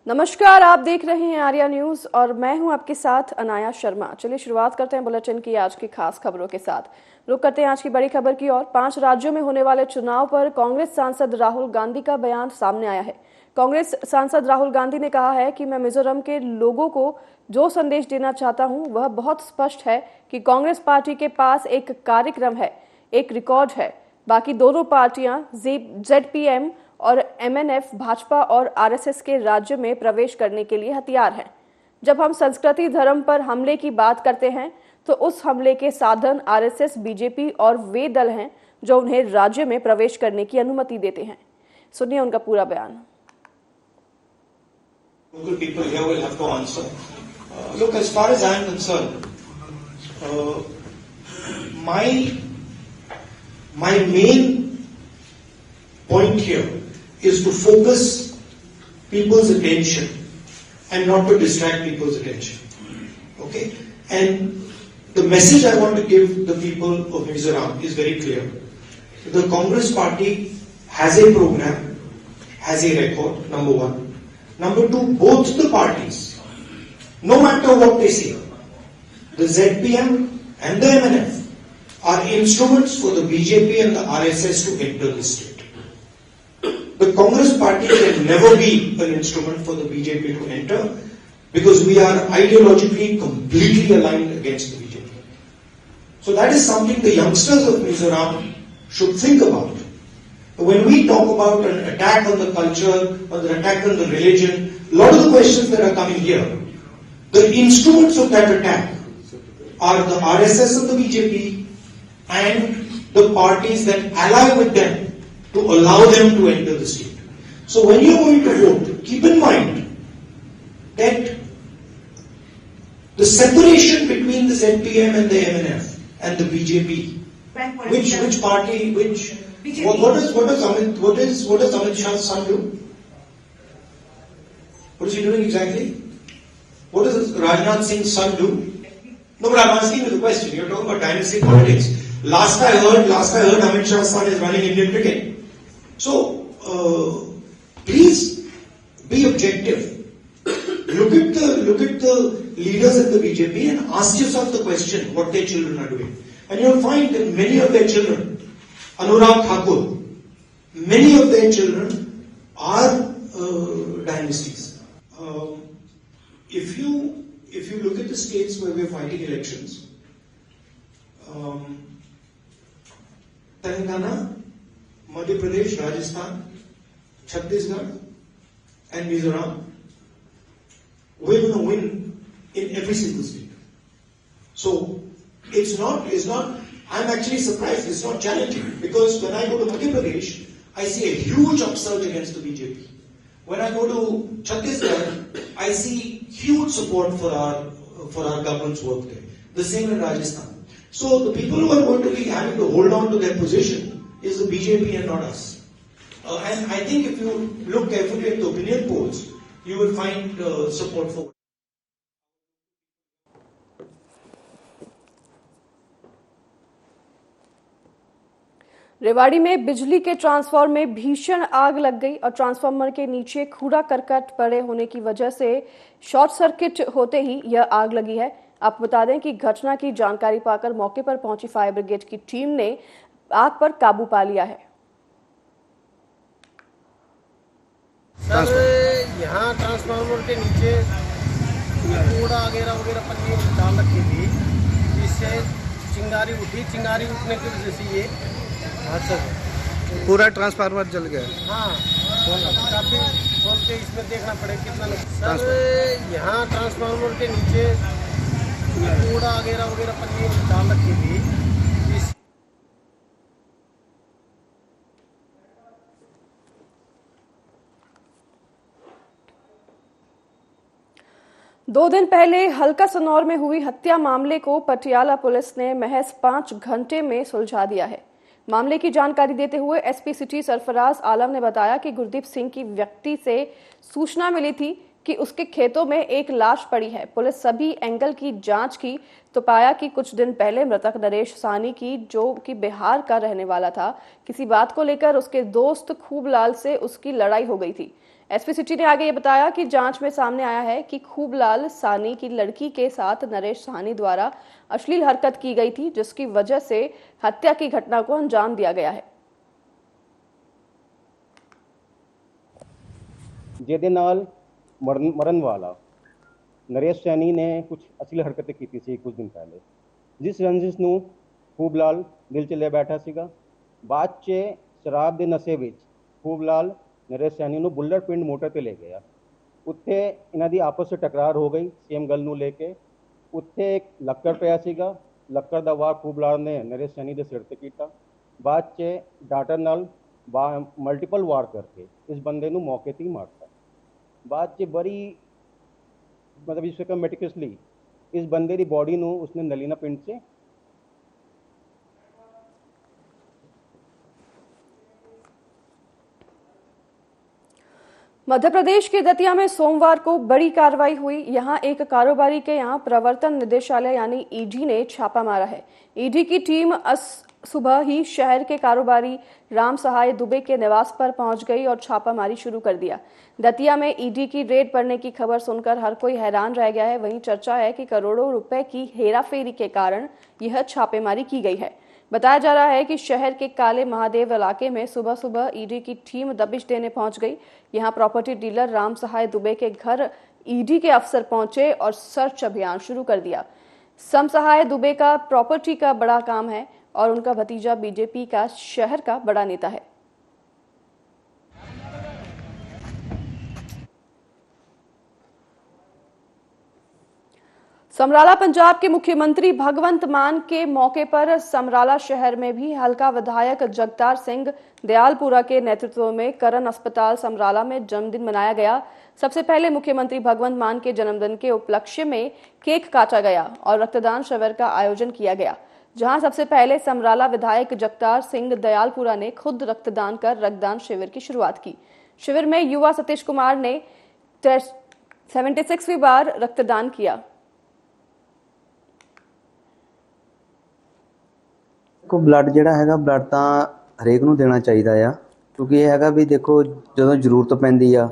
नमस्कार, आप देख रहे हैं आर्या न्यूज और मैं हूं आपके साथ अनाया शर्मा। चलिए शुरुआत करते हैं बुलेटिन की आज की खास खबरों के साथ। रुक करते हैं आज की बड़ी खबर की ओर। 5 राज्यों में होने वाले चुनाव पर कांग्रेस सांसद राहुल गांधी का बयान सामने आया है। कांग्रेस सांसद राहुल गांधी ने कहा है कि मैं मिजोरम के लोगों को जो संदेश देना चाहता हूं वह बहुत स्पष्ट है कि कांग्रेस पार्टी के पास एक कार्यक्रम है, एक रिकॉर्ड है। बाकी दोनों पार्टियां जेडपीएम और एमएनएफ भाजपा और आरएसएस के राज्य में प्रवेश करने के लिए हथियार हैं। जब हम संस्कृति धर्म पर हमले की बात करते हैं तो उस हमले के साधन आरएसएस, बीजेपी और वे दल हैं जो उन्हें राज्य में प्रवेश करने की अनुमति देते हैं। सुनिए उनका पूरा बयान। Local people here will have to answer. Look, as far as I am concerned, my main point here is to focus people's attention and not to distract people's attention. Okay? And the message I want to give the people of Mizoram is very clear. The Congress party has a program, has a record, number one. Number two, both the parties, no matter what they say, the ZPM and the MNF are instruments for the BJP and the RSS to enter the state. The Congress party can never be an instrument for the BJP to enter because we are ideologically completely aligned against the BJP. So that is something the youngsters of Mizoram should think about. When we talk about an attack on the culture or an attack on the religion, a lot of the questions that are coming here, the instruments of that attack are the RSS of the BJP and the parties that ally with them to allow them to enter the state. So when you're going to vote, keep in mind that the separation between the ZPM and the MNF and the BJP, which party, what does Amit Shah's son do? What is he doing exactly? What does Rajnath Singh's son do? No, but I'm asking you the question. You're talking about dynasty politics. Last I heard Amit Shah's son is running Indian cricket. So, please be objective. Look at the leaders of the BJP and ask yourself the question what their children are doing. And you'll find that many of their children, Anurag Thakur, many of their children are dynasties. If you look at the states where we're fighting elections, Telangana, Madhya Pradesh, Rajasthan, Chhattisgarh, and Mizoram, we're going to win in every single state. So it's not. I'm actually surprised. It's not challenging because when I go to Madhya Pradesh, I see a huge upsurge against the BJP. When I go to Chhattisgarh, I see huge support for our government's work there. The same in Rajasthan. So the people who are going to be having to hold on to their position is the BJP and not us. And I think if you look carefully at the opinion polls, you will find support for. Rewari में बिजली के transformer में भीषण आग लग गई और transformer के नीचे कूड़ा करकट पड़े होने की वजह से शॉर्ट सर्किट होते ही यह आग लगी है। आपको बता दें कि घटना की जानकारी पाकर मौके पर पहुंची फायर ब्रिगेड की टीम ने आग पर काबू पा लिया है। सर, यहाँ ट्रांसफार्मर के नीचे कूड़ा वगैरह पन्नी डाल रखी थी, इससे चिंगारी उठी। चिंगारी उठने की वजह से ये पूरा ट्रांसफार्मर जल गया। हाँ, काफी खोल के इसमें देखना पड़ेगा कितना नुकसान। सर, यहाँ ट्रांसफार्मर के नीचे कूड़ा वगैरह पन्नी डाल रखी थी। 2 दिन पहले हल्का सनौर में हुई हत्या मामले को पटियाला पुलिस ने महज 5 घंटे में सुलझा दिया है। मामले की जानकारी देते हुए एसपी सिटी सरफराज आलम ने बताया कि गुरदीप सिंह की व्यक्ति से सूचना मिली थी कि उसके खेतों में एक लाश पड़ी है। पुलिस सभी एंगल की जांच की तो पाया कि कुछ दिन पहले मृतक नरेश साहनी की, जो कि बिहार का रहने वाला था, किसी बात को लेकर उसके दोस्त खूबलाल से उसकी लड़ाई हो गई थी। एसपी सिटी ने आगे ये बताया कि जांच में सामने आया है कि खूबलाल सानी की लड़की के साथ नरेश सानी द्वारा अश्लील हरकत की गई थी, जिसकी वजह से हत्या की घटना को अंजाम दिया गया है। ਜਿਹਦੇ ਨਾਲ ਮਰਨ ਵਾਲਾ ਨਰੇਸ਼ ਸੈਣੀ ਨੇ ਕੁਝ ਅਸਲੀ ਹਰਕਤਾਂ ਕੀਤੀ ਸੀ ਕੁਝ ਦਿਨ ਪਹਿਲੇ, ਜਿਸ ਰੰਜਿਸ਼ ਨੂੰ ਖੂਬਲਾਲ ਦਿਲ 'ਚ ਲੈ ਬੈਠਾ ਸੀਗਾ। ਬਾਅਦ 'ਚ ਸ਼ਰਾਬ ਦੇ ਨਸ਼ੇ ਵਿੱਚ ਖੂਬਲਾਲ ਨਰੇਸ਼ ਸੈਣੀ ਨੂੰ ਬੁੱਲਟ ਪਿੰਡ ਮੋਟਰ ਤੇ ਲੈ ਗਿਆ। ਉੱਥੇ ਇਹਨਾਂ ਦੀ ਆਪਸ ਵਿੱਚ ਟਕਰਾਰ ਹੋ ਗਈ ਸੇਮ ਗੱਲ ਨੂੰ ਲੈ ਕੇ। ਉੱਥੇ ਇੱਕ ਲੱਕੜ ਪਿਆ ਸੀਗਾ, ਲੱਕੜ ਦਾ ਵਾਰ ਖੂਬਲਾਲ ਨੇ ਨਰੇਸ਼ ਸੈਣੀ ਦੇ ਸਿਰ ਤੇ ਕੀਤਾ। ਬਾਅਦ 'ਚ ਡਾਟਰ ਨਾਲ ਮਲਟੀਪਲ ਵਾਰ ਕਰਕੇ ਇਸ ਬੰਦੇ ਨੂੰ ਮੌਕੇ ਤੇ ਹੀ ਮਾਰਤਾ। बाद च बड़ी मतलब इस वक्त मेटिकुलसली इस बंदे की बॉडी ਨੂੰ उसने नलीना पिंड से मध्य प्रदेश के दतिया में सोमवार को बड़ी कार्रवाई हुई। यहां एक कारोबारी के यहां प्रवर्तन निदेशालय यानी ईडी ने छापा मारा है। ईडी की टीम सुबह ही शहर के कारोबारी राम सहाय दुबे के निवास पर पहुंच गई और छापामारी शुरू कर दिया। दतिया में ईडी की रेड पड़ने की खबर सुनकर हर कोई हैरान रह गया है। वहीं चर्चा है कि करोड़ों रुपए की हेराफेरी के कारण यह छापेमारी की गई है। बताया जा रहा है कि शहर के काले महादेव इलाके में सुबह सुबह ईडी की टीम दबिश देने पहुंच गई। यहां प्रॉपर्टी डीलर राम सहाय दुबे के घर ईडी के अफसर पहुंचे और सर्च अभियान शुरू कर दिया। सम सहाय दुबे का प्रॉपर्टी का बड़ा काम है और उनका भतीजा बीजेपी का शहर का बड़ा नेता है। समराला पंजाब के मुख्यमंत्री भगवंत मान के मौके पर समराला शहर में भी हल्का विधायक जगतार सिंह दयालपुरा के नेतृत्व में करण अस्पताल समराला में जन्मदिन मनाया गया। सबसे पहले मुख्यमंत्री भगवंत मान के जन्मदिन के उपलक्ष्य में केक काटा गया और रक्तदान शिविर का आयोजन किया गया, जहां सबसे पहले समराला विधायक जगतार सिंह दयालपुरा ने खुद रक्तदान कर रक्तदान शिविर की शुरुआत की। शिविर में युवा सतीश कुमार ने 76वीं बार रक्तदान किया। को ब्लड ਜਿਹੜਾ ਹੈਗਾ ਬਲੱਡ ਤਾਂ ਹਰੇਕ ਨੂੰ ਦੇਣਾ ਚਾਹੀਦਾ ਆ, ਕਿਉਂਕਿ ਇਹ ਹੈਗਾ ਵੀ ਦੇਖੋ ਜਦੋਂ ਜ਼ਰੂਰਤ ਪੈਂਦੀ ਆ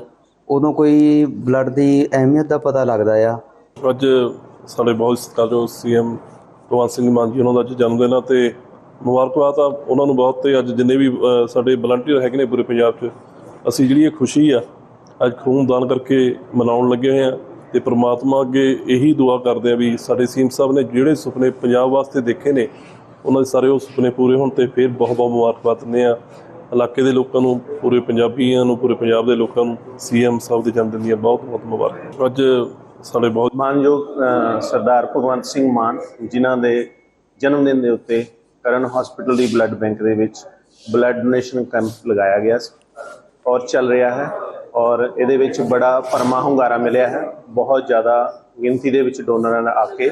ਉਦੋਂ ਕੋਈ ਬਲੱਡ ਦੀ ਅਹਿਮੀਅਤ ਦਾ ਪਤਾ ਲੱਗਦਾ ਆ। ਅੱਜ ਸਾਡੇ ਬਹੁਤ ਸਤਿਕਾਰਯੋਗ ਸੀਐਮ ਭਗਵੰਤ ਸਿੰਘ ਮਾਨ ਜੀ ਉਹਨਾਂ ਦਾ ਅੱਜ ਜਨਮ ਦਿਨ ਆ ਤੇ ਮੁਬਾਰਕਬਾਦ ਆ ਉਹਨਾਂ ਨੂੰ ਬਹੁਤ। ਤੇ ਅੱਜ ਜਿੰਨੇ ਵੀ ਸਾਡੇ ਵਲੰਟੀਅਰ ਹੈਗੇ ਨੇ ਪੂਰੇ ਪੰਜਾਬ 'ਚ, ਅਸੀਂ ਜਿਹੜੀ ਇਹ ਖੁਸ਼ੀ ਆ ਅੱਜ ਖੂਨ ਦਾਨ ਕਰਕੇ ਮਨਾਉਣ ਲੱਗੇ ਹੋਏ ਆ ਤੇ ਪ੍ਰਮਾਤਮਾ ਅੱਗੇ ਇਹੀ ਦੁਆ ਕਰਦੇ ਆ ਵੀ ਸਾਡੇ ਸੀਐਮ ਸਾਹਿਬ ਨੇ ਜਿਹੜੇ ਸੁਪਨੇ ਪੰਜਾਬ ਵਾਸਤੇ ਦੇਖੇ ਨੇ ਉਹਨਾਂ ਦੇ ਸਾਰੇ ਉਹ ਸੁਪਨੇ ਪੂਰੇ ਹੋਣ ਤੇ ਫਿਰ ਬਹੁਤ ਬਹੁਤ ਮੁਬਾਰਕਬਾਦ ਦਿੰਦੇ ਆ ਇਲਾਕੇ ਦੇ ਲੋਕਾਂ ਨੂੰ, ਪੂਰੇ ਪੰਜਾਬੀਆਂ ਨੂੰ, ਪੂਰੇ ਪੰਜਾਬ ਦੇ ਲੋਕਾਂ ਨੂੰ ਸੀਐਮ ਸਾਹਿਬ ਦੇ ਜਨਮ ਦਿਨ ਦੀਆਂ ਬਹੁਤ ਬਹੁਤ ਮੁਬਾਰਕਾਂ। ਅੱਜ ਸਾਡੇ ਬਹੁਤ ਮਾਨਯੋਗ ਸਰਦਾਰ ਭਗਵੰਤ ਸਿੰਘ ਮਾਨ ਜਿਨ੍ਹਾਂ ਦੇ ਜਨਮ ਦਿਨ ਦੇ ਉੱਤੇ ਕਰਨ ਹਸਪੀਟਲ ਦੀ ਬਲੱਡ ਬੈਂਕ ਦੇ ਵਿੱਚ ਬਲੱਡ ਡੋਨੇਸ਼ਨ ਕੈਂਪ ਲਗਾਇਆ ਗਿਆ ਸੀ ਔਰ ਚੱਲ ਰਿਹਾ ਹੈ ਔਰ ਇਹਦੇ ਵਿੱਚ ਬੜਾ ਭਰਮਾ ਹੁੰਗਾਰਾ ਮਿਲਿਆ ਹੈ। ਬਹੁਤ ਜ਼ਿਆਦਾ ਗਿਣਤੀ ਦੇ ਵਿੱਚ ਡੋਨਰਾਂ ਨੇ ਆ ਕੇ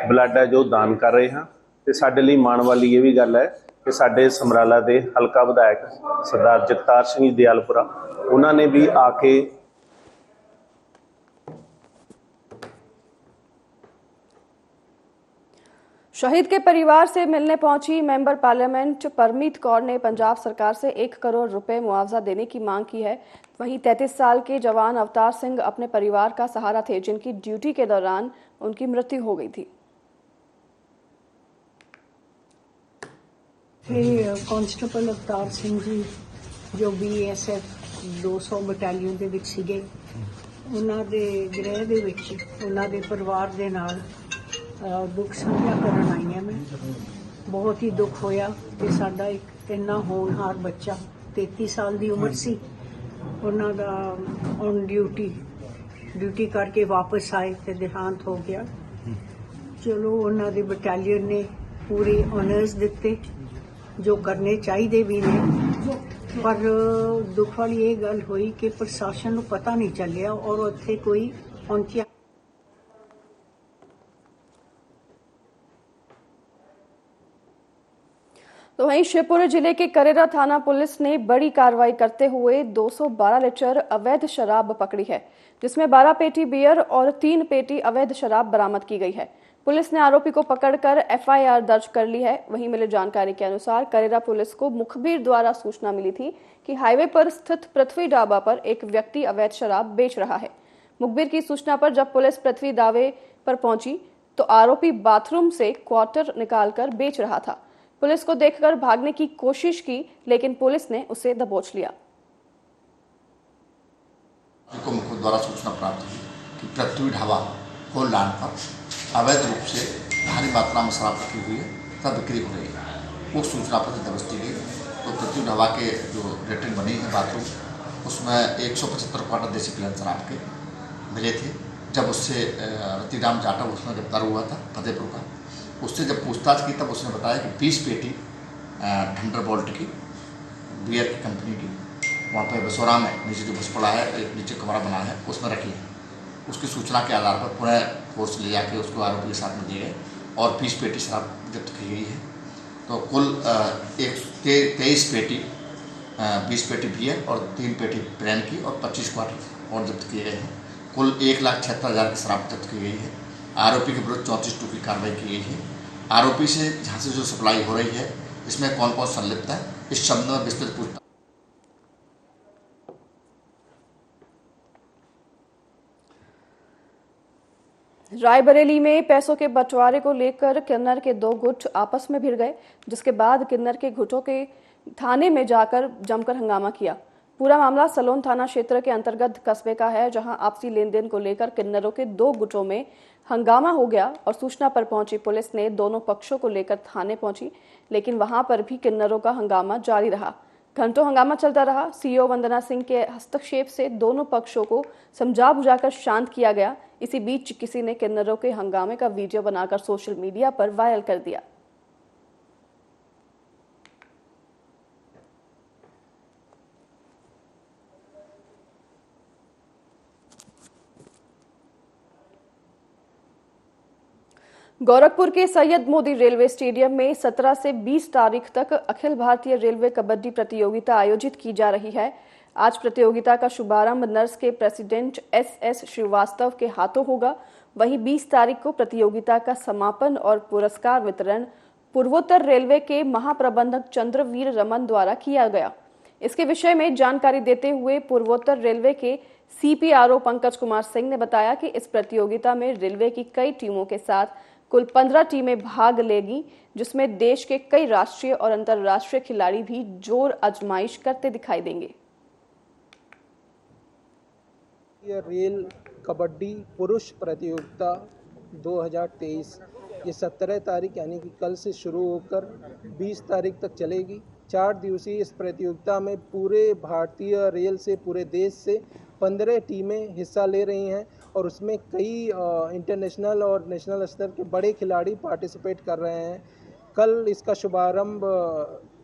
ਬਲੱਡ ਹੈ ਜੋ ਦਾਨ ਕਰ ਰਹੇ ਹਨ ਤੇ ਸਾਡੇ ਲਈ ਮਾਣ ਵਾਲੀ ਇਹ ਵੀ ਗੱਲ ਹੈ ਕਿ ਸਾਡੇ ਸਮਰਾਲਾ ਦੇ ਹਲਕਾ ਵਿਧਾਇਕ ਸਰਦਾਰ ਜਗਤਾਰ ਸਿੰਘ ਦਿਆਲਪੁਰਾ ਉਹਨਾਂ ਨੇ ਵੀ ਆ ਕੇ शहीद के परिवार से मिलने पहुंची मेंबर पार्लियामेंट परमीत कौर ने पंजाब सरकार से 1 करोड़ रुपए मुआवजा देने की मांग की है। वहीं 33 साल के जवान अवतार सिंह अपने परिवार का सहारा थे, जिनकी ड्यूटी के दौरान उनकी मृत्यु हो गई थी। ਕਾਂਸਟੇਬਲ ਅਵਤਾਰ ਸਿੰਘ ਜੀ ਜੋ BSF 200 ਬਟਾਲੀਅਨ ਦੇ ਵਿੱਚ ਸੀਗੇ, ਉਹਨਾਂ ਦੇ ਗ੍ਰਹਿ ਦੇ ਵਿੱਚ ਉਹਨਾਂ ਦੇ ਪਰਿਵਾਰ ਦੇ ਨਾਲ ਦੁੱਖ ਸਾਂਝਾ ਕਰਨ ਆਈ ਹਾਂ ਮੈਂ। ਬਹੁਤ ਹੀ ਦੁੱਖ ਹੋਇਆ ਕਿ ਸਾਡਾ ਇੱਕ ਇੰਨਾ ਹੋਣਹਾਰ ਬੱਚਾ 33 ਸਾਲ ਦੀ ਉਮਰ ਸੀ, ਉਹਨਾਂ ਦਾ ਔਨ ਡਿਊਟੀ ਕਰਕੇ ਵਾਪਸ ਆਏ ਤੇ ਦੇਹਾਂਤ ਹੋ ਗਿਆ। ਚਲੋ ਉਹਨਾਂ ਦੇ ਬਟਾਲੀਅਨ ਨੇ ਪੂਰੇ ਆਨਰਸ ਦਿੱਤੇ ਜੋ ਕਰਨੇ ਚਾਹੀਦੇ ਵੀ ਨੇ, ਪਰ ਦੁੱਖ ਵਾਲੀ ਇਹ ਗੱਲ ਹੋਈ ਕਿ ਪ੍ਰਸ਼ਾਸਨ ਨੂੰ ਪਤਾ ਨਹੀਂ ਚੱਲਿਆ ਔਰ ਉੱਥੇ ਕੋਈ ਪਹੁੰਚਿਆ। तो वहीं शिवपुरी जिले के करेरा थाना पुलिस ने बड़ी कार्रवाई करते हुए 212 लीटर अवैध शराब पकड़ी है, जिसमें 12 पेटी बियर और 3 पेटी अवैध शराब बरामद की गई है। पुलिस ने आरोपी को पकड़कर एफआईआर दर्ज कर ली है। वहीं मिली जानकारी के अनुसार करेरा पुलिस को मुखबिर द्वारा सूचना मिली थी कि हाईवे पर स्थित पृथ्वी ढाबा पर एक व्यक्ति अवैध शराब बेच रहा है। मुखबिर की सूचना पर जब पुलिस पृथ्वी ढाबे पर पहुंची तो आरोपी बाथरूम से क्वार्टर निकालकर बेच रहा था। पुलिस को देखकर भागने की कोशिश की, लेकिन पुलिस ने उसे दबोच लिया। को मुखबिर द्वारा सूचना प्राप्त हुई कि पृथ्वी ढाबा होल लैंड पर अवैध रूप से भारी मात्रा में शराब रखी हुई है तथा बिक्री हो रही है। उस सूचना पर दबिश दी गई तो पृथ्वी ढाबा के जो लेटरिन बनी है बाथरूम, उसमें 175 क्वार्टर देसी पिलन शराब के मिले थे। जब उससे रतिराम जाटव उसमें गिरफ्तार हुआ था फतेहपुर का, उससे जब पूछताछ की तब उसने बताया कि 20 पेटी थंडरबोल्ट की बियर की कंपनी की वहाँ पर बसोरा में नीचे जो बस पड़ा है, एक नीचे कमरा बना है, उसमें रखी है। उसकी सूचना के आधार पर पुनः फोर्स ले जाके उसको आरोपी के साथ में दिए गए और 20 पेटी शराब जब्त की गई है। तो कुल 23 पेटी 20 पेटी बियर और 3 पेटी प्लेन की और 25 क्वार्टर और जब्त किए गए हैं। कुल 1,76,000 की शराब जब्त की गई है। आरोपी के विरुद्ध 34(2) की कार्रवाई की गई है। आरोपी से जहाँ से जो सप्लाई हो रही है, इसमें कौन कौन संलिप्त है, इस संबंध में विस्तृत पूछताछ। रायबरेली में पैसों के बंटवारे को लेकर किन्नर के 2 गुट आपस में भिड़ गए, जिसके बाद किन्नर के गुटों के थाने में जाकर जमकर हंगामा किया। पूरा मामला सलोन थाना क्षेत्र के अंतर्गत कस्बे का है, जहां आपसी लेन देन को लेकर किन्नरों के 2 गुटों में हंगामा हो गया और सूचना पर पहुंची पुलिस ने दोनों पक्षों को लेकर थाने पहुंची, लेकिन वहां पर भी किन्नरों का हंगामा जारी रहा। घंटों हंगामा चलता रहा। सीईओ वंदना सिंह के हस्तक्षेप से दोनों पक्षों को समझा बुझाकर शांत किया गया। इसी बीच किसी ने किन्नरों के हंगामे का वीडियो बनाकर सोशल मीडिया पर वायरल कर दिया। गोरखपुर के सैयद मोदी रेलवे स्टेडियम में 17 से 20 तारीख तक अखिल भारतीय रेलवे कबड्डी प्रतियोगिता आयोजित की जा रही है। आज प्रतियोगिता का शुभारंभ नर्स के प्रेसिडेंट एस श्रीवास्तव के हाथों होगा। वहीं 20 तारीख को प्रतियोगिता का समापन और पुरस्कार वितरण पूर्वोत्तर रेलवे के महाप्रबंधक चंद्रवीर रमन द्वारा किया गया। इसके विषय में जानकारी देते हुए पूर्वोत्तर रेलवे के CPRO पंकज कुमार सिंह ने बताया कि इस प्रतियोगिता में रेलवे की कई टीमों के साथ कुल 15 टीमें भाग लेंगी, जिसमें देश के कई राष्ट्रीय और अंतर्राष्ट्रीय खिलाड़ी भी जोर आजमाइश करते दिखाई देंगे। रेल कबड्डी पुरुष प्रतियोगिता 2023 ये 17 तारीख यानी कि कल से शुरू होकर 20 तारीख तक चलेगी। 4 दिवसीय इस प्रतियोगिता में पूरे भारतीय रेल से, पूरे देश से 15 टीमें हिस्सा ले रही हैं और उसमें कई इंटरनेशनल और नेशनल स्तर के बड़े खिलाड़ी पार्टिसिपेट कर रहे हैं। कल इसका शुभारंभ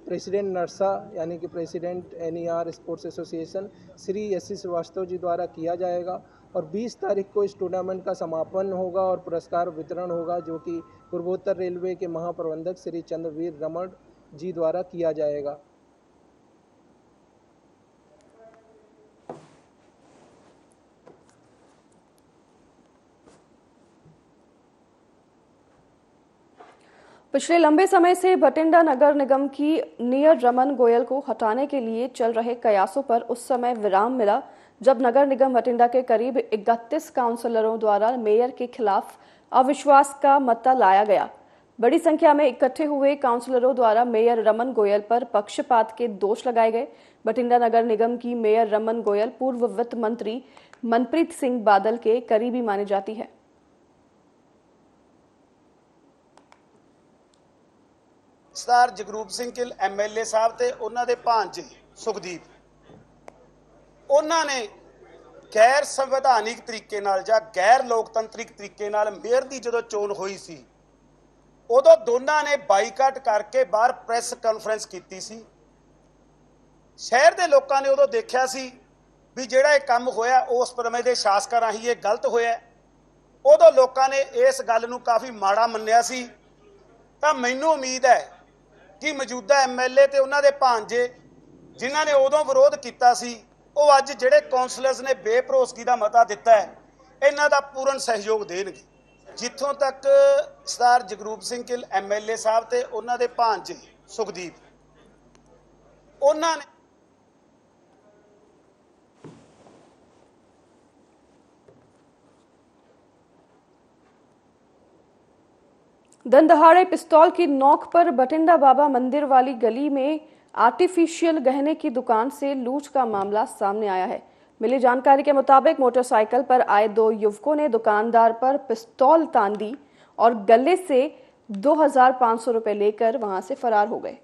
प्रेसिडेंट नरसा यानी कि president NER sports association Shri S Srivastava ji द्वारा किया जाएगा और 20 तारीख को इस टूर्नामेंट का समापन होगा और पुरस्कार वितरण होगा, जो कि पूर्वोत्तर रेलवे के महाप्रबंधक श्री चंद्रवीर रमन जी द्वारा किया जाएगा। पिछले लंबे समय से भटिंडा नगर निगम की मेयर रमन गोयल को हटाने के लिए चल रहे कयासों पर उस समय विराम मिला जब नगर निगम भटिंडा के करीब 31 काउंसलरों द्वारा मेयर के खिलाफ अविश्वास का मता लाया गया। बड़ी संख्या में इकट्ठे हुए काउंसलरों द्वारा मेयर रमन गोयल पर पक्षपात के दोष लगाए गए। भटिंडा नगर निगम की मेयर रमन गोयल पूर्व वित्त मंत्री मनप्रीत सिंह बादल के करीबी मानी जाती है। सरदार जगरूप सिंह गिल MLA साहब ते उन्हां दे भांजे सुखदीप, उन्हां ने गैर संवैधानिक तरीके नाल जां गैर लोकतंत्रिक तरीके नाल मेयर दी जदों चोण होई सी, उदों दोनां ने बाईकाट करके बाहर प्रैस कॉन्फ्रेंस कीती सी। शहर दे लोकां ने उदों देखिया सी भी जिहड़ा इह काम होया उस समय दे शासकां राहीं इह गलत होया। उदों लोकां ने इस गल नूं काफ़ी माड़ा मन्निया सी। तां मैनूं उम्मीद है कि मौजूदा MLA ते उन्हां दे भांजे जिन्हां ने उदों विरोध कीता सी, ਉਹ ਅੱਜ ਜਿਹੜੇ ਕਾਉਂਸਲਰਸ ਨੇ ਬੇਭਰੋਸਗੀ ਦਾ ਮਤਾ ਦਿੱਤਾ ਹੈ, ਇਹਨਾਂ ਦਾ ਪੂਰਨ ਸਹਿਯੋਗ ਦੇਣਗੇ। ਜਿੱਥੋਂ ਤੱਕ ਸਰਦਾਰ ਜਗਰੂਪ ਸਿੰਘ ਗਿੱਲ MLA ਸਾਹਿਬ ਤੇ ਉਹਨਾਂ ਦੇ ਭਾਂਜੇ ਸੁਖਦੀਪ, ਉਹਨਾਂ ਨੇ दिन दहाड़े पिस्तौल की नोक पर बठिंडा बाबा मंदिर वाली गली में आर्टिफिशियल गहने की दुकान से लूट का मामला सामने आया है। मिली जानकारी के मुताबिक मोटरसाइकिल पर आए दो युवकों ने दुकानदार पर पिस्तौल तान दी और गले से 2,500 रुपए लेकर वहां से फरार हो गए।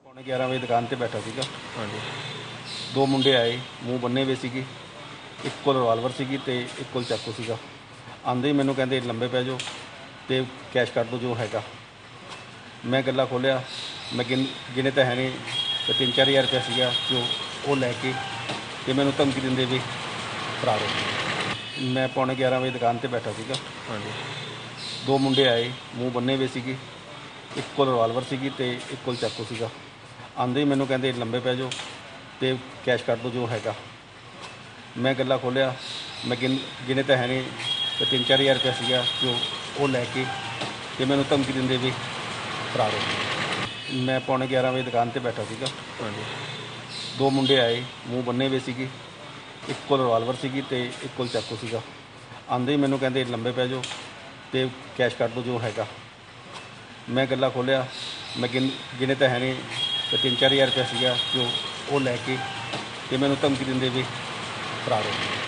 पौने 11 ਵਜੇ ਦੁਕਾਨ ਤੇ ਬੈਠਾ ਸੀਗਾ। ਦੋ ਮੁੰਡੇ ਆਏ, ਮੂੰਹ ਬੰਨੇ ਹੋਏ ਸੀਗੇ, ਇੱਕ ਕੋਲ ਰਿਵਾਲਵਰ ਸੀਗੀ ਤੇ ਇੱਕ ਕੋਲ ਚਾਕੂ ਸੀਗਾ। ਆਂਦੇ ਹੀ ਮੈਨੂੰ ਕਹਿੰਦੇ ਲੰਬੇ ਪੈ ਜਾਓ ਤੇ ਕੈਸ਼ ਕੱਢ ਦਿਓ ਜੋ ਹੈਗਾ। ਮੈਂ ਗੱਲਾ ਖੋਲਿਆ, ਮੈਂ ਗਿਣੇ ਤਾਂ ਹੈ ਨਹੀਂ ਤੇ 3-4 ਹਜ਼ਾਰ ਰੁਪਇਆ ਸੀਗਾ ਜੋ ਉਹ ਲੈ ਕੇ ਤੇ ਮੈਨੂੰ ਧਮਕੀ ਦਿੰਦੇ ਵੀ ਫਰਾਰ ਹੋ ਗਏ। ਮੈਂ ਪੌਣੇ 11 ਵਜੇ ਦੁਕਾਨ ਤੇ ਬੈਠਾ ਸੀਗਾ। ਦੋ ਮੁੰਡੇ ਆਏ, ਮੂੰਹ ਬੰਨੇ ਹੋਏ ਸੀਗੇ, ਇੱਕ ਕੋਲ ਰਿਵਾਲਵਰ ਸੀਗੀ ਤੇ ਇੱਕ ਕੋਲ ਚਾਕੂ ਸੀਗਾ। ਆਂਦੇ ਹੀ ਮੈਨੂੰ ਕਹਿੰਦੇ ਲੰਬੇ ਪੈ ਜਾਓ ਤੇ ਕੈਸ਼ ਕੱਢ ਦਿਓ ਜੋ ਹੈਗਾ। ਮੈਂ ਗੱਲਾ ਖੋਲਿਆ, ਮੈਂ ਗਿਣੇ ਤਾਂ ਹੈ ਨਹੀਂ ਤੇ 3-4 ਹਜ਼ਾਰ ਰੁਪਇਆ ਸੀਗਾ ਜੋ ਉਹ ਲੈ ਕੇ ਤੇ ਮੈਨੂੰ ਧਮਕੀ ਦਿੰਦੇ ਵੀ ਫਰਾਰ ਹੋ ਗਏ। ਮੈਂ ਪੌਣੇ 11 ਵਜੇ ਦੁਕਾਨ ਤੇ ਬੈਠਾ ਸੀਗਾ। ਦੋ ਮੁੰਡੇ ਆਏ, ਮੂੰਹ ਬੰਨੇ ਹੋਏ ਸੀਗੇ, ਇੱਕ ਕੋਲ ਰਿਵਾਲਵਰ ਸੀਗੀ ਤੇ ਇੱਕ ਕੋਲ ਚਾਕੂ ਸੀਗਾ। ਆਂਦੇ ਹੀ ਮੈਨੂੰ ਕਹਿੰਦੇ ਲੰਬੇ ਪੈ ਜਾਓ ਤੇ ਕੈਸ਼ ਕੱਢ ਦਿਓ ਜੋ ਹੈਗਾ। ਮੈਂ ਗੱਲਾ ਖੋਲਿਆ, ਮੈਂ ਗਿਣੇ ਤਾਂ ਹੈ ਨਹੀਂ ਤੇ 3-4 ਹਜ਼ਾਰ ਰੁਪਇਆ ਸੀਗਾ ਜੋ ਉਹ ਲੈ ਕੇ ਤੇ ਮੈਨੂੰ ਧਮਕੀ ਦਿੰਦੇ ਵੀ ਫਰਾਰ ਹੋ ਗਏ।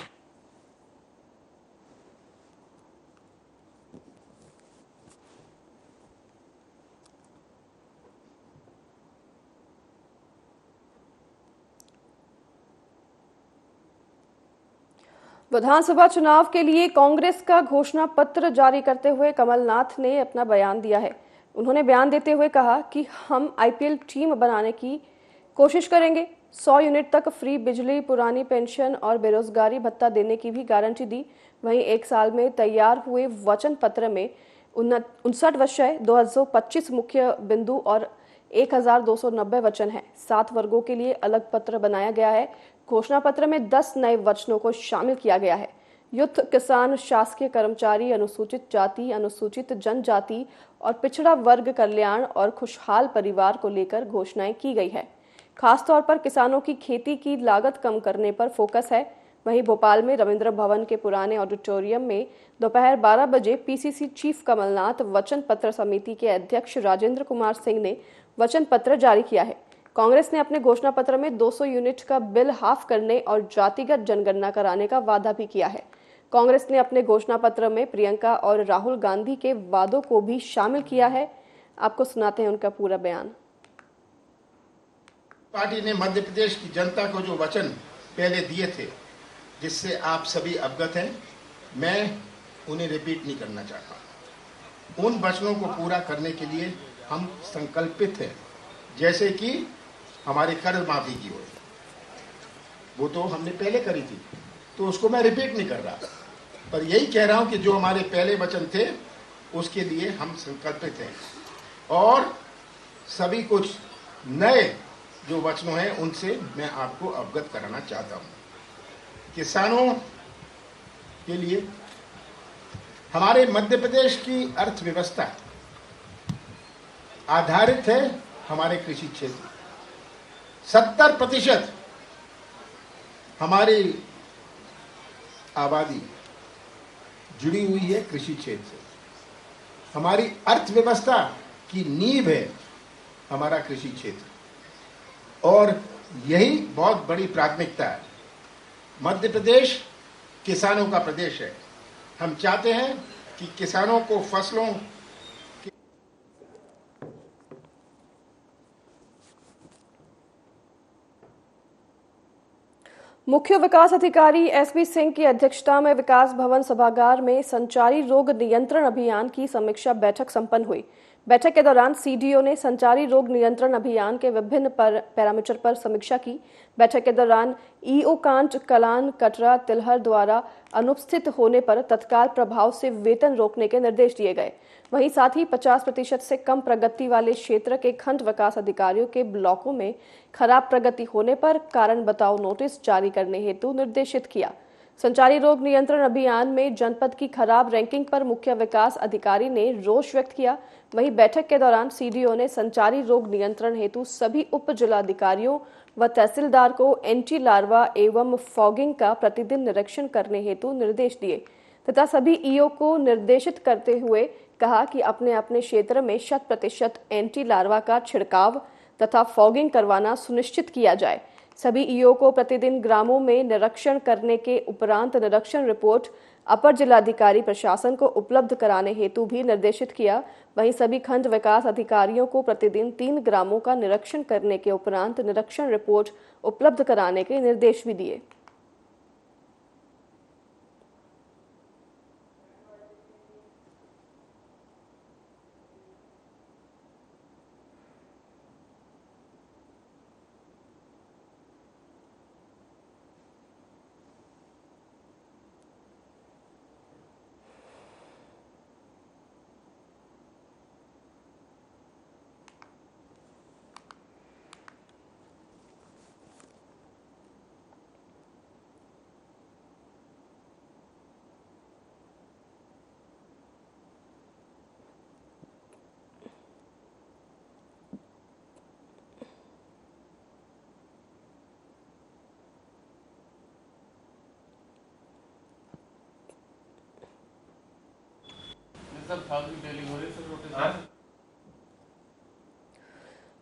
विधानसभा चुनाव के लिए कांग्रेस का घोषणा पत्र जारी करते हुए कमलनाथ ने अपना बयान दिया है। उन्होंने बयान देते हुए कहा कि हम IPL टीम बनाने की कोशिश करेंगे। 100 यूनिट तक फ्री बिजली, पुरानी पेंशन और बेरोजगारी भत्ता देने की भी गारंटी दी। वहीं एक साल में तैयार हुए वचन पत्र में 59 विषय, 225 मुख्य बिंदु और 1,290 वचन हैं। 7 वर्गों के लिए अलग पत्र बनाया गया है। घोषणा पत्र में 10 नए वचनों को शामिल किया गया है। युद्ध, किसान, शासकीय कर्मचारी, अनुसूचित जाति, अनुसूचित जनजाति और पिछड़ा वर्ग कल्याण और खुशहाल परिवार को लेकर घोषणाएं की गई है। खासतौर पर किसानों की खेती की लागत कम करने पर फोकस है। वहीं भोपाल में रविंद्र भवन के पुराने ऑडिटोरियम में दोपहर 12 बजे PCC चीफ कमलनाथ वचन पत्र समिति के अध्यक्ष राजेंद्र कुमार सिंह ने वचन पत्र जारी किया है। कांग्रेस ने अपने घोषणा पत्र में 200 यूनिट का बिल हाफ करने और जातिगत जनगणना कराने का वादा भी किया है। कांग्रेस ने अपने घोषणा पत्र में प्रियंका और राहुल गांधी के वादों को भी शामिल किया है। आपको सुनाते हैं उनका पूरा बयान। पार्टी ने मध्य प्रदेश की जनता को जो वचन पहले दिए थे, जिससे आप सभी अवगत हैं, मैं उन्हें रिपीट नहीं करना चाहता। उन वचनों को पूरा करने के लिए हम संकल्पित हैं। जैसे कि हमारे कर्ज माफी की हो, वो तो हमने पहले करी थी, तो उसको मैं रिपीट नहीं कर रहा, पर यही कह रहा हूं कि जो हमारे पहले वचन थे उसके लिए हम संकल्पित हैं। और सभी कुछ नए जो वचनों हैं उनसे मैं आपको अवगत कराना चाहता हूं। किसानों के लिए हमारे मध्य प्रदेश की अर्थव्यवस्था आधारित है हमारे कृषि क्षेत्र। 70% हमारी आबादी जुड़ी हुई है कृषि क्षेत्र से। हमारी अर्थव्यवस्था की नींव है हमारा कृषि क्षेत्र, और यही बहुत बड़ी प्राथमिकता है। मध्य प्रदेश किसानों का प्रदेश है। हम चाहते हैं कि किसानों को फसलों मुख्य विकास अधिकारी SB सिंह की अध्यक्षता में विकास भवन सभागार में संचारी रोग नियंत्रण अभियान की समीक्षा बैठक संपन्न हुई। बैठक के दौरान CDO ने संचारी रोग नियंत्रण अभियान के विभिन्न पैरामीटर पर समीक्षा की। बैठक के दौरान EO कांट, कलान, कटरा, तिलहर द्वारा अनुपस्थित होने पर तत्काल प्रभाव से वेतन रोकने के निर्देश दिए गए। वहीं साथ ही 50% से कम प्रगति वाले क्षेत्र के खंड विकास अधिकारियों के ब्लॉकों में खराब प्रगति होने पर कारण बताओ नोटिस जारी करने हेतु निर्देशित किया। संचारी रोग नियंत्रण अभियान में जनपद की खराब रैंकिंग पर मुख्य विकास अधिकारी ने रोष व्यक्त किया। वहीं बैठक के दौरान सीडीओ ने संचारी रोग नियंत्रण हेतु सभी उप जिलाधिकारियों व तहसीलदार को एंटी लार्वा एवं फॉगिंग का प्रतिदिन निरीक्षण करने हेतु निर्देश दिए तथा सभी ईओ को निर्देशित करते हुए कहा कि अपने अपने क्षेत्र में 100% एंटी लार्वा का छिड़काव तथा फॉगिंग करवाना सुनिश्चित किया जाए। सभी ईओ को प्रतिदिन ग्रामों में निरीक्षण करने के उपरांत निरीक्षण रिपोर्ट अपर जिलाधिकारी प्रशासन को उपलब्ध कराने हेतु भी निर्देशित किया। वहीं सभी खंड विकास अधिकारियों को प्रतिदिन 3 ग्रामों का निरीक्षण करने के उपरांत निरीक्षण रिपोर्ट उपलब्ध कराने के निर्देश भी दिए।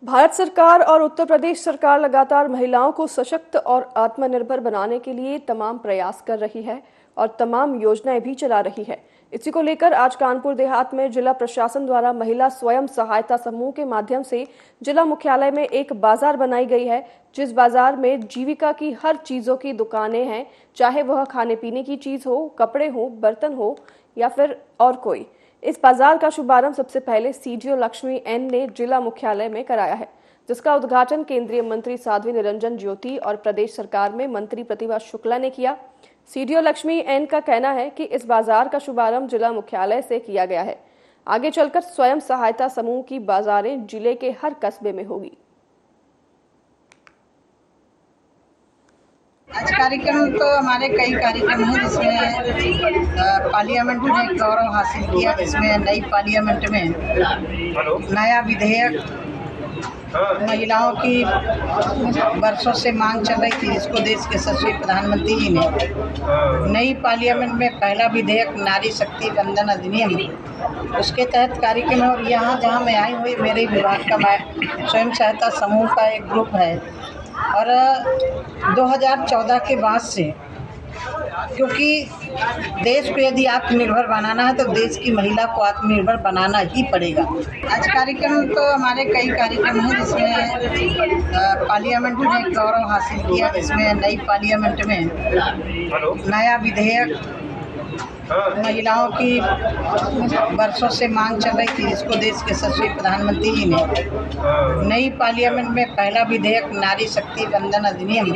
भारत सरकार और उत्तर प्रदेश सरकार लगातार महिलाओं को सशक्त और आत्मनिर्भर बनाने के लिए तमाम प्रयास कर रही है और तमाम योजनाएं भी चला रही है। इसी को लेकर आज कानपुर देहात में जिला प्रशासन द्वारा महिला स्वयं सहायता समूह के माध्यम से जिला मुख्यालय में एक बाजार बनाई गई है, जिस बाजार में जीविका की हर चीजों की दुकानें हैं, चाहे वह खाने पीने की चीज हो, कपड़े हो, बर्तन हो या फिर और कोई। इस बाजार का शुभारंभ सबसे पहले सीडीओ लक्ष्मी एन ने जिला मुख्यालय में कराया है, जिसका उद्घाटन केंद्रीय मंत्री साध्वी निरंजन ज्योति और प्रदेश सरकार में मंत्री प्रतिभा शुक्ला ने किया। सीडीओ लक्ष्मी एन का कहना है कि इस बाजार का शुभारंभ जिला मुख्यालय से किया गया है। आगे चलकर स्वयं सहायता समूह की बाजारें जिले के हर कस्बे में होगी। आज कार्यक्रम तो हमारे कई कार्यक्रम हैं, जिसमें पार्लियामेंट ने गौरव हासिल किया, जिसमें नई पार्लियामेंट में नया विधेयक महिलाओं की वर्षों से मांग चल रही थी, जिसको देश के यशस्वी प्रधानमंत्री जी ने नई पार्लियामेंट में पहला विधेयक नारी शक्ति वंदन अधिनियम, उसके तहत कार्यक्रम है। और यहाँ जहाँ मैं आई हुई, मेरे विभाग का स्वयं सहायता समूह का एक ग्रुप है और 2014 के बाद से, क्योंकि देश को यदि आत्मनिर्भर बनाना है तो देश की महिला को आत्मनिर्भर बनाना ही पड़ेगा। आज कार्यक्रम तो हमारे कई कार्यक्रम हैं, जिसमें पार्लियामेंट ने गौरव हासिल किया, जिसमें नई पार्लियामेंट में नया विधेयक महिलाओं की वर्षों से मांग चल रही थी, जिसको देश के यशस्वी प्रधानमंत्री जी ने नई पार्लियामेंट में पहला विधेयक नारी शक्ति वंदन अधिनियम,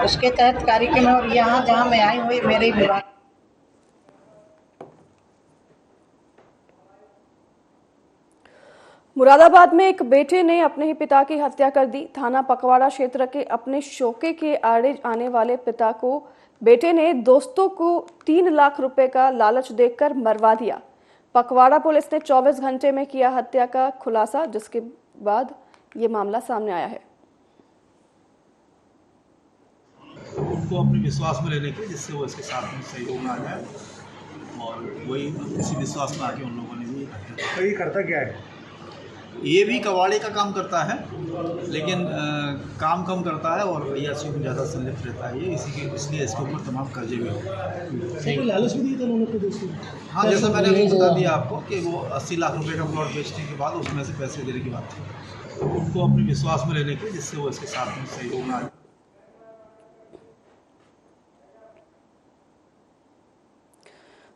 उसके तहत कार्यक्रम है। और यहाँ जहाँ मैं आई हुई, मेरे विभाग मुरादाबाद में एक बेटे ने अपने ही पिता की हत्या कर दी। थाना पकवाड़ा क्षेत्र के अपने शोके के आड़े आने वाले पिता को बेटे ने दोस्तों को 3 लाख रुपए का लालच देकर मरवा दिया। पकवाड़ा पुलिस ने 24 घंटे में किया हत्या का खुलासा, जिसके बाद ये मामला सामने आया है। उनको अपने विश्वास में लेने के, जिससे वो इसके साथ में सहयोग में आ जाए, और वही इसी विश्वास में आके उन लोगों ने भी हत्या। तो ये करता क्या है? ये भी कबाड़े का काम करता है, लेकिन काम कम करता है और अय्याशियों में ज़्यादा संलिप्त रहता है ये, इसलिए इसके ऊपर तमाम कर्जे भी होते हैं। लालच भी दिया था उन्होंने अपने दोस्तों को? हाँ, जैसा मैंने बता दिया आपको कि वो 80 लाख रुपए का प्लॉट बेचने के बाद उसमें से पैसे देने की बात थी। उनको अपने विश्वास में लेने के, जिससे वो इसके साथ में सहयोग में आ जाए।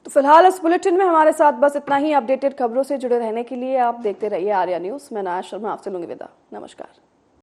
तो फिलहाल इस बुलेटिन में हमारे साथ बस इतना ही। अपडेटेड खबरों से जुड़े रहने के लिए आप देखते रहिए आर्या न्यूज़। मैं अनाया शर्मा आपसे लूंगी विदा। नमस्कार।